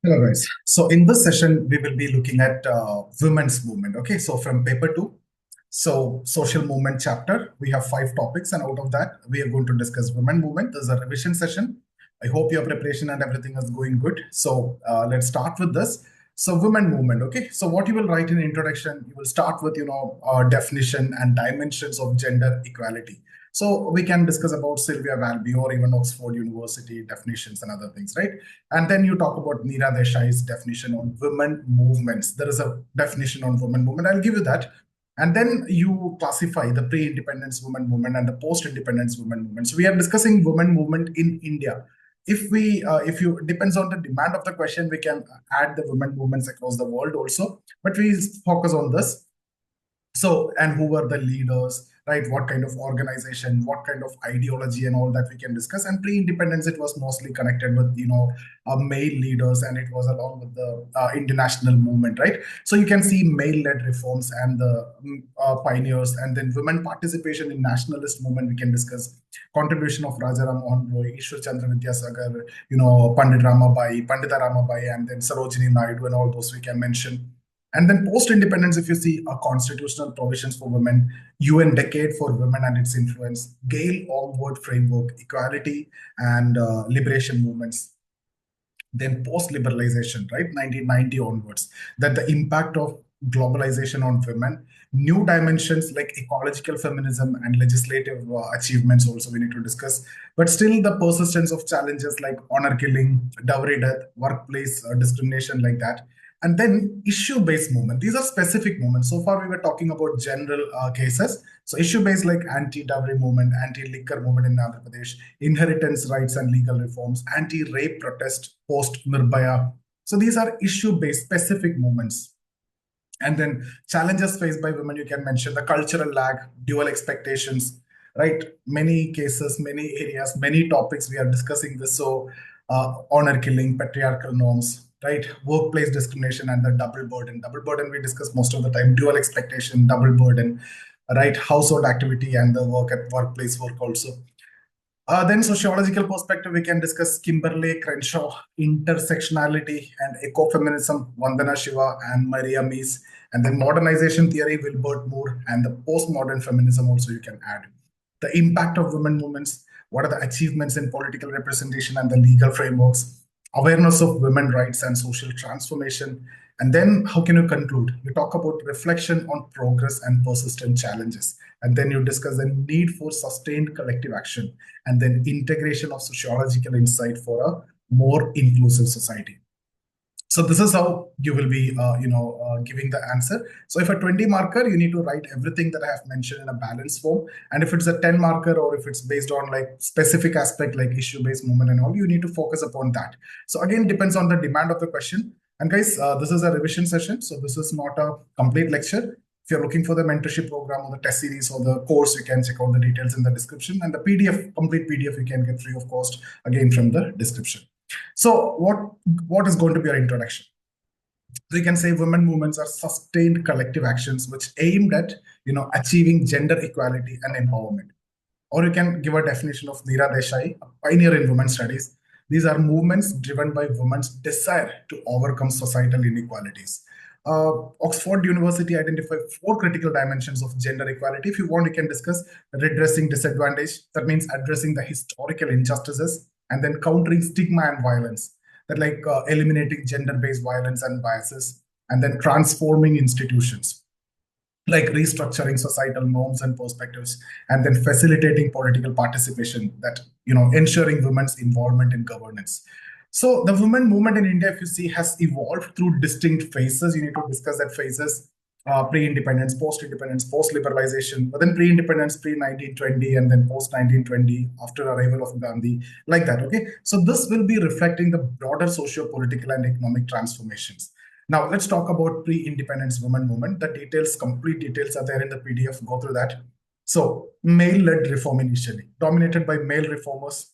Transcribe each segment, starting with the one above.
Hello, guys. So in this session, we will be looking at women's movement. Okay, so from paper two, so social movement chapter, we have 5 topics, and out of that, we are going to discuss women movement. This is a revision session. I hope your preparation and everything is going good. So let's start with this. So women movement. Okay, so what you will write in introduction, you will start with definition and dimensions of gender equality. So we can discuss about Sylvia Valby or even Oxford University definitions and other things, right? And then you talk about Neera Desai's definition on women movements. There is a definition on women movement. I'll give you that. And then you classify the pre-independence women movement and the post-independence women movement. So we are discussing women movement in India. If you depends on the demand of the question, we can add the women movements across the world also. But we focus on this. So, and who were the leaders, right? What kind of organization, what kind of ideology, and all that we can discuss. And pre-independence, it was mostly connected with male leaders, and it was along with the international movement, right? So you can see male-led reforms and the pioneers, and then women participation in nationalist movement. We can discuss contribution of Mohan, Ishwar, Chandra, Vidyasagar, Pandita Ramabai, and then Sarojini, Naidu, and all those we can mention. And then post-independence, if you see constitutional provisions for women, UN decade for women and its influence, Gail Onward framework, equality and liberation movements. Then post-liberalization, right, 1990 onwards, that the impact of globalization on women, new dimensions like ecological feminism and legislative achievements also we need to discuss. But still the persistence of challenges like honor killing, dowry death, workplace discrimination like that. And then issue-based movement. These are specific movements. So far, we were talking about general cases. So issue-based like anti-dowry movement, anti-liquor movement in Andhra Pradesh, inheritance rights and legal reforms, anti-rape protest, post-Nirbhaya. So these are issue-based specific movements. And then challenges faced by women, you can mention the cultural lag, dual expectations, right? Many cases, many areas, many topics we are discussing this. So honor killing, patriarchal norms, right? Workplace discrimination and the double burden. Double burden we discuss most of the time, dual expectation, double burden, right? Household activity and the work at workplace work also. Then sociological perspective, we can discuss Kimberly Crenshaw, intersectionality and ecofeminism, Vandana Shiva and Maria Mies. And then modernization theory, Wilbert Moore, and the postmodern feminism also you can add. The impact of women movements, what are the achievements in political representation and the legal frameworks, awareness of women rights and social transformation. And then how can you conclude? You talk about reflection on progress and persistent challenges. And then you discuss the need for sustained collective action and then integration of sociological insight for a more inclusive society. So this is how you will be, giving the answer. So if a 20 marker, you need to write everything that I have mentioned in a balanced form. And if it's a 10 marker or if it's based on like specific aspect like issue-based movement and all, you need to focus upon that. So again, depends on the demand of the question. And guys, this is a revision session. So this is not a complete lecture. If you're looking for the mentorship program or the test series or the course, you can check out the details in the description. And the PDF, complete PDF, you can get free of cost again from the description. So what is going to be our introduction? So you can say women movements are sustained collective actions which aimed at achieving gender equality and empowerment. Or you can give a definition of Neera Desai, a pioneer in women's studies. These are movements driven by women's desire to overcome societal inequalities. Oxford University identified 4 critical dimensions of gender equality. If you want, you can discuss redressing disadvantage. That means addressing the historical injustices and then countering stigma and violence. That like eliminating gender-based violence and biases, and then transforming institutions, like restructuring societal norms and perspectives, and then facilitating political participation, that ensuring women's involvement in governance. So the women movement in India, if you see, has evolved through distinct phases. You need to discuss that phases: pre-independence, post-independence, post-liberalization, but then pre-independence, pre-1920, and then post-1920, after arrival of Gandhi, like that, okay? So this will be reflecting the broader socio-political and economic transformations. Now, let's talk about pre-independence women movement. The details, complete details are there in the PDF. Go through that. So, male-led reform initially, dominated by male reformers,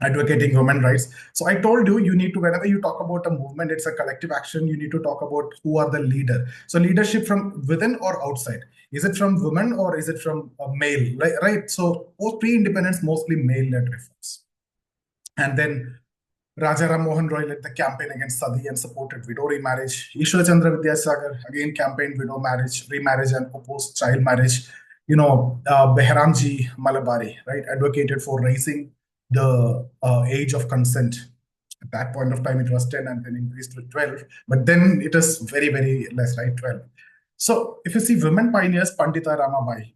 advocating women rights. So I told you, you need to, whenever you talk about a movement, it's a collective action. You need to talk about who are the leader. So leadership from within or outside. Is it from women or is it from a male? Right? So post pre-independence, mostly male-led reforms. And then Raja Ram Mohan Roy led the campaign against Sadi and supported widow remarriage. Ishwar Chandra Vidyasagar again campaigned widow marriage, remarriage, and opposed child marriage. Behramji Malabari, right, advocated for raising the age of consent. At that point of time, it was 10 and then increased to 12. But then it is very, very less, right? 12. So if you see women pioneers, Pandita Ramabai,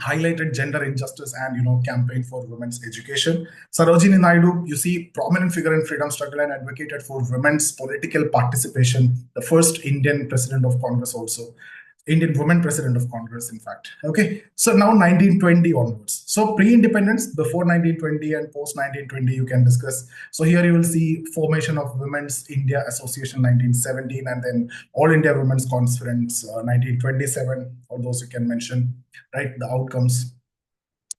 highlighted gender injustice and campaigned for women's education. Sarojini Naidu, you see, prominent figure in freedom struggle and advocated for women's political participation. The first Indian president of Congress, also Indian woman president of Congress, in fact. Okay, so now 1920 onwards. So pre-independence, before 1920 and post 1920, you can discuss. So here you will see formation of Women's India Association 1917, and then All India Women's Conference 1927. All those you can mention, right? The outcomes.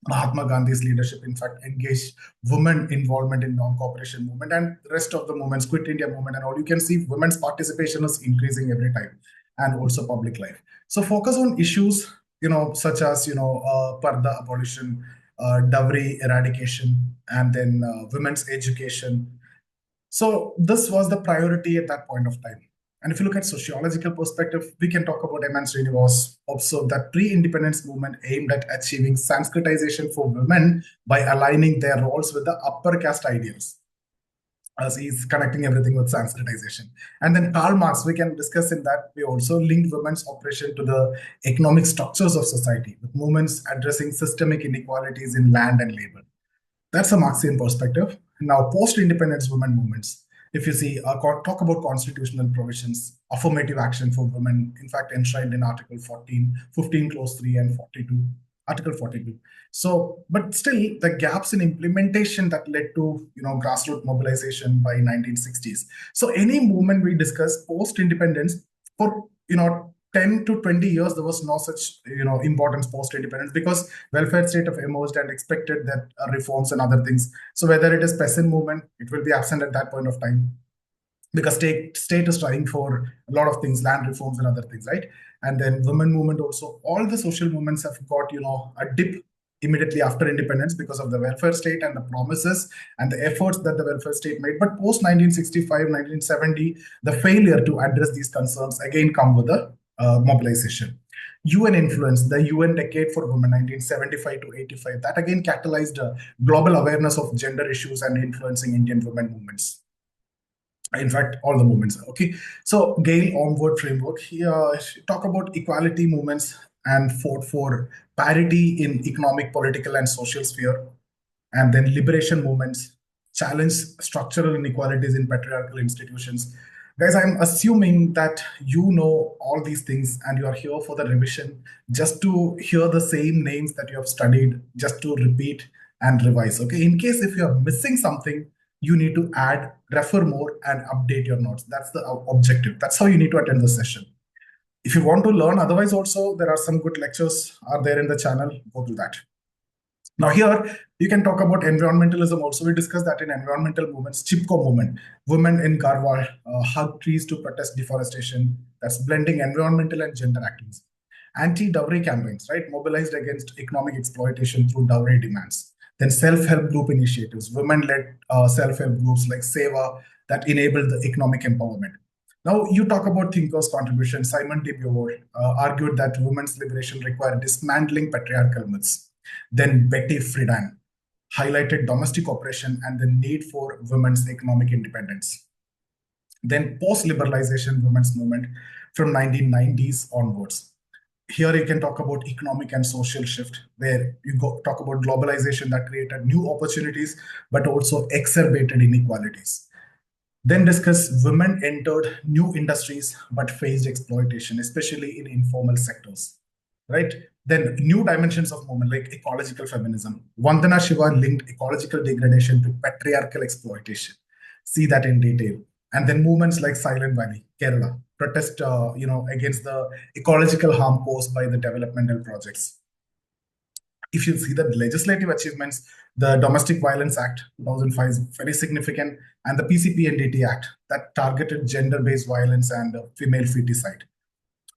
Mahatma Gandhi's leadership, in fact, engaged women involvement in non-cooperation movement, and the rest of the movements, Quit India movement, and all. You can see women's participation is increasing every time, and also public life. So focus on issues, such as parda abolition, dowry eradication, and then women's education. So this was the priority at that point of time. And if you look at sociological perspective, we can talk about M.N. Srinivas observed that pre-independence movement aimed at achieving Sanskritization for women by aligning their roles with the upper caste ideals. As he's connecting everything with Sanskritization. And then Karl Marx, we can discuss in that we also linked women's operation to the economic structures of society, with movements addressing systemic inequalities in land and labor. That's a Marxian perspective. Now, post-independence women movements. If you see, talk about constitutional provisions, affirmative action for women, in fact, enshrined in Article 14, 15, Clause 3, and 42, Article 42. So, but still, the gaps in implementation that led to, grassroots mobilization by 1960s. So, any movement we discuss post-independence for, 10 to 20 years, there was no such, importance post-independence, because welfare state have emerged and expected that reforms and other things. So whether it is peasant movement, it will be absent at that point of time, because state is trying for a lot of things, land reforms and other things, right? And then women movement also, all the social movements have got, a dip immediately after independence because of the welfare state and the promises and the efforts that the welfare state made. But post 1965, 1970, the failure to address these concerns again come with the mobilization. UN influence, the UN Decade for Women, 1975 to 85, that again catalyzed global awareness of gender issues and influencing Indian women movements. In fact, all the movements. Okay, so Gail Onward framework here talk about equality movements and fought for parity in economic, political, and social sphere, and then liberation movements challenge structural inequalities in patriarchal institutions. Guys, I'm assuming that you know all these things and you are here for the revision just to hear the same names that you have studied, just to repeat and revise. Okay, in case if you are missing something, you need to add, refer more, and update your notes. That's the objective. That's how you need to attend the session. If you want to learn, otherwise also there are some good lectures are there in the channel. Go to that. Now here, you can talk about environmentalism also. We discussed that in environmental movements, Chipko movement, women in Garhwal hug trees to protest deforestation. That's blending environmental and gender activism. Anti-dowry campaigns, right? Mobilized against economic exploitation through dowry demands. Then self-help group initiatives, women-led self-help groups like Seva that enabled the economic empowerment. Now, you talk about thinkers' contribution. Simon de Beauvoir argued that women's liberation required dismantling patriarchal myths. Then Betty Friedan highlighted domestic oppression and the need for women's economic independence. Then post-liberalization women's movement from 1990s onwards. Here you can talk about economic and social shift, where you talk about globalization that created new opportunities, but also exacerbated inequalities. Then discuss women entered new industries, but faced exploitation, especially in informal sectors, right? Then new dimensions of movement like ecological feminism. Vandana Shiva linked ecological degradation to patriarchal exploitation. See that in detail. And then movements like Silent Valley, Kerala, protest, against the ecological harm caused by the developmental projects. If you see the legislative achievements, the Domestic Violence Act 2005 is very significant, and the PCPNDT Act that targeted gender-based violence and female feticide.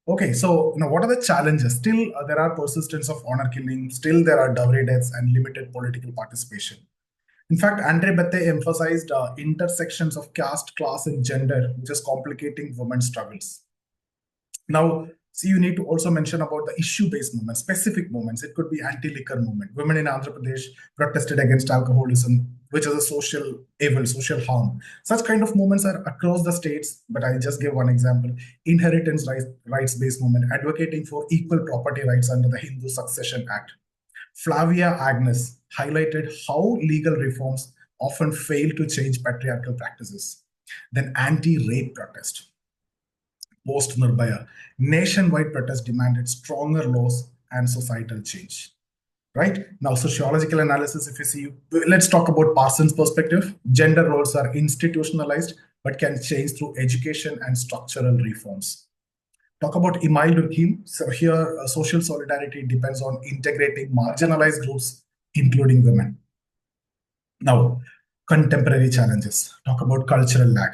Okay, so what are the challenges? Still, there are persistence of honor killing. Still, there are dowry deaths and limited political participation. In fact, Andre Bette emphasized intersections of caste, class, and gender, which is complicating women's struggles. Now, see, you need to also mention about the issue-based movements, specific movements. It could be anti-liquor movement. Women in Andhra Pradesh protested against alcoholism, which is a social evil, social harm. Such kind of movements are across the states, but I just give one example. Inheritance rights-based movement, advocating for equal property rights under the Hindu Succession Act. Flavia Agnes highlighted how legal reforms often fail to change patriarchal practices. Then anti-rape protest. Post-Nirbhaya, nationwide protest demanded stronger laws and societal change. Right? Now, sociological analysis, if you see, let's talk about Parsons' perspective. Gender roles are institutionalized, but can change through education and structural reforms. Talk about Imai Durkheim. So here, social solidarity depends on integrating marginalized groups, including women. Now, contemporary challenges. Talk about cultural lag.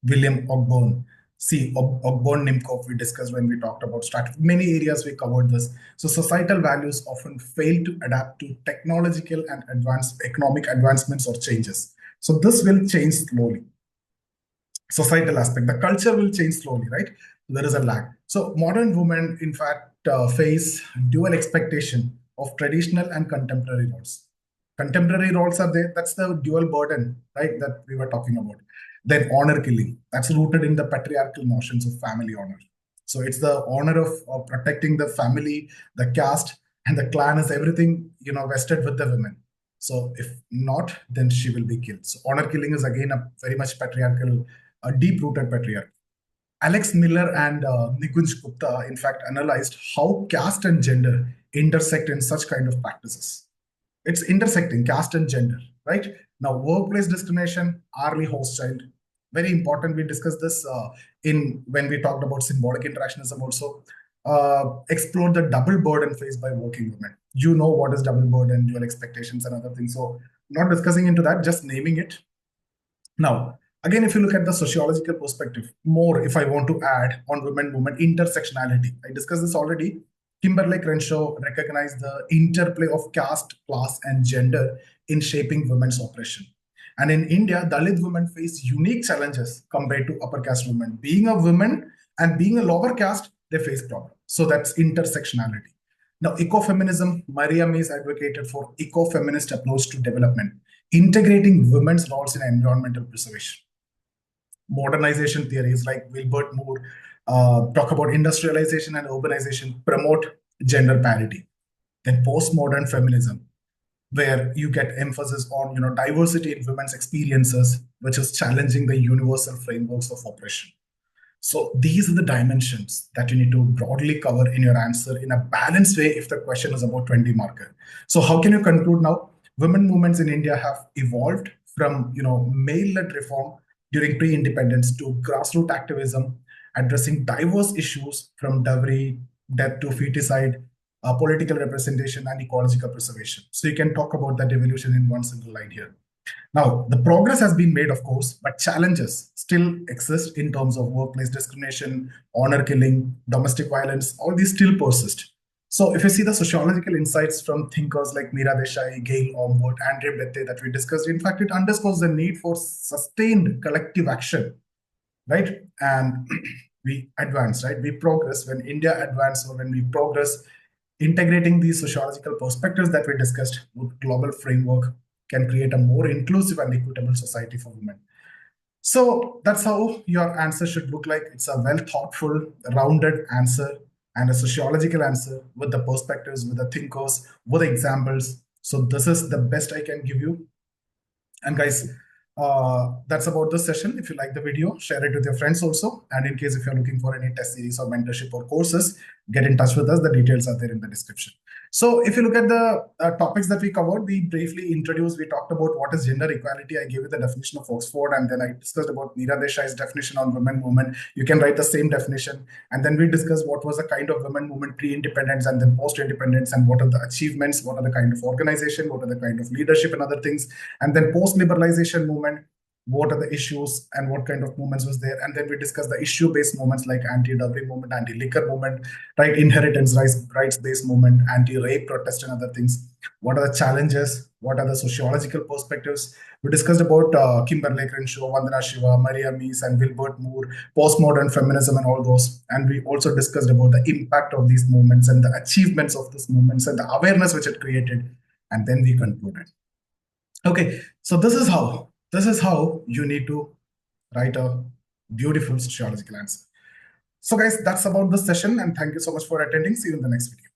William Ogborn. See, Ogborn-Nimkov we discussed when we talked about strategy. Many areas we covered this. So societal values often fail to adapt to technological and economic advancements or changes. So this will change slowly. Societal aspect, the culture will change slowly, right? There is a lag. So modern women, in fact, face dual expectation of traditional and contemporary roles. Contemporary roles are there. That's the dual burden, right, that we were talking about. Then honor killing. That's rooted in the patriarchal notions of family honor. So it's the honor of protecting the family, the caste, and the clan is everything, vested with the women. So if not, then she will be killed. So honor killing is again a very much patriarchal, a deep-rooted patriarchy. Alex Miller and Nikunj Gupta, in fact, analyzed how caste and gender intersect in such kind of practices. It's intersecting caste and gender, right? Now, workplace discrimination, hourly host child, very important. We discussed this when we talked about symbolic interactionism also. Explore the double burden faced by working women. You know what is double burden, dual expectations and other things. So not discussing into that, just naming it. Now, again, if you look at the sociological perspective, more if I want to add on women movement, intersectionality. I discussed this already. Kimberly Crenshaw recognized the interplay of caste, class, and gender in shaping women's oppression. And in India, Dalit women face unique challenges compared to upper caste women. Being a woman and being a lower caste, they face problems. So that's intersectionality. Now, ecofeminism, Maria Mies advocated for ecofeminist approach to development, integrating women's roles in environmental preservation. Modernization theories like Wilbert Moore talk about industrialization and urbanization, promote gender parity. Then postmodern feminism, where you get emphasis on diversity in women's experiences, which is challenging the universal frameworks of oppression. So these are the dimensions that you need to broadly cover in your answer in a balanced way if the question is about 20 marker. So how can you conclude now? Women movements in India have evolved from male-led reform during pre-independence to grassroots activism, addressing diverse issues from dowry, death to feticide, political representation, and ecological preservation. So you can talk about that evolution in one single line here. Now, the progress has been made, of course, but challenges still exist in terms of workplace discrimination, honor killing, domestic violence, all these still persist. So if you see the sociological insights from thinkers like Neera, Desai, Gail, Omvedt, Andre Bette that we discussed, in fact, it underscores the need for sustained collective action, right? And we advance, right? We progress. When India advances or when we progress, integrating these sociological perspectives that we discussed with global framework can create a more inclusive and equitable society for women. So that's how your answer should look like. It's a well thoughtful, rounded answer and a sociological answer with the perspectives, with the thinkers, with the examples. So this is the best I can give you. And guys, that's about this session. If you like the video, share it with your friends also. And in case if you're looking for any test series or mentorship or courses, get in touch with us. The details are there in the description. So if you look at the topics that we covered, we briefly introduced, we talked about what is gender equality. I gave you the definition of Oxford, and then I discussed about Neera Desai's definition on women movement. You can write the same definition. And then we discussed what was the kind of women movement pre-independence and then post-independence, and what are the achievements, what are the kind of organization, what are the kind of leadership and other things. And then post-liberalization movement, what are the issues and what kind of movements was there. And then we discussed the issue-based movements like anti-dowry movement, anti-liquor movement, right? Inheritance rights-based movement, anti-rape protest and other things. What are the challenges? what are the sociological perspectives. We discussed about Kimberly Crenshaw, Vandana Shiva, Maria Mies, and Wilbert Moore, postmodern feminism, and all those. And we also discussed about the impact of these movements and the achievements of these movements and the awareness which it created. And then we concluded. Okay, so this is how you need to write a beautiful sociological answer. So guys, that's about this session, and thank you so much for attending. See you in the next video.